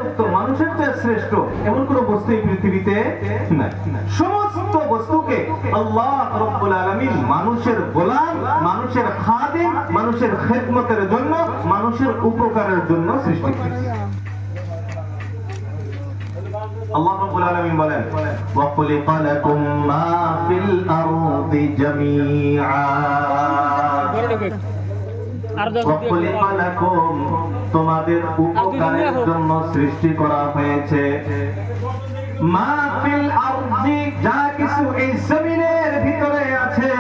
উত্তম, মানুষের চেয়ে শ্রেষ্ঠ এমন কোন বস্তু এই পৃথিবীতে নাই। সমস্ত বস্তুকে আল্লাহ রাব্বুল আলামিন মানুষের গোলাম, মানুষের খাদিম, মানুষের খেদমতের জন্য, মানুষের উপকারের জন্য সৃষ্টি করেছেন। আল্লাহ রাব্বুল আলামিন বলেন ওয়া খুলিকা লাকুম মা ফিল আরদি জামিআ, তোমাদের উপকারের জন্য সৃষ্টি করা হয়েছে। মা ফিল আরদি, যা কিছু এই জমিনের ভিতরে আছে,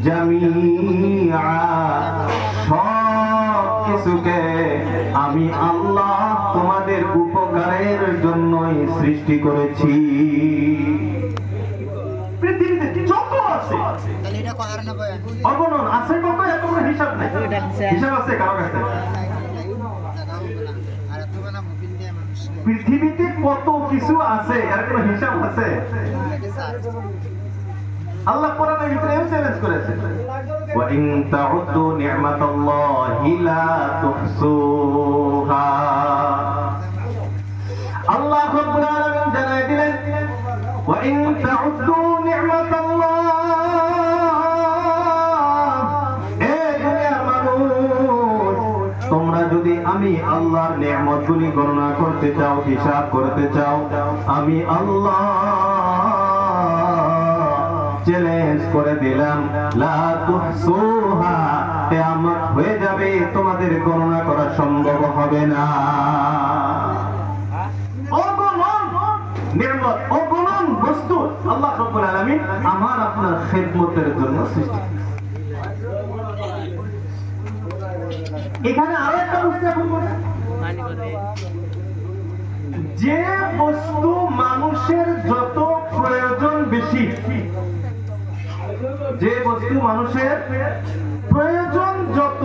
জামিআ, সব কিছুকে আমি আল্লাহ তোমাদের উপকারের জন্যই সৃষ্টি করেছি। পৃথিবীতে যত আছে অগণন আছে, কত এত কোনো হিসাব নাই। হিসাব আছে কারো কাছে? পৃথিবীতে কত কিছু আছে, এর কোনো হিসাব আছে? আল্লাহ কোরআনের ভিতরে চ্যালেঞ্জ করেছে, ওয়া ইন তাউদ্দু নি'মাতাল্লাহি লা তুহসুহা। আল্লাহ রাব্বুল আলামিন জানায় দিলেন, ওয়া ইন তাউদ্দু নি'মাতাল্লাহ, এ দুনিয়ার মানুষ, তোমরা যদি আমি আল্লাহর নিয়ামতগুলি গণনা করতে চাও, হিসাব করতে চাও, আমি আল্লাহ চ্যালেঞ্জ করে দিলাম, লা তুহসুহা, কিয়ামত হয়ে যাবে, তোমাদের গণনা করা সম্ভব হবে না। অগণন নিয়ামত, অগণন বস্তু আল্লাহ রাব্বুল আলামিন আমার আপনার খেদমতের জন্য সৃষ্টি। এখানে আরো একটা বস্তু এখন বলে, যে বস্তু মানুষের যত প্রয়োজন বেশি, যে বস্তু মানুষের প্রয়োজন যত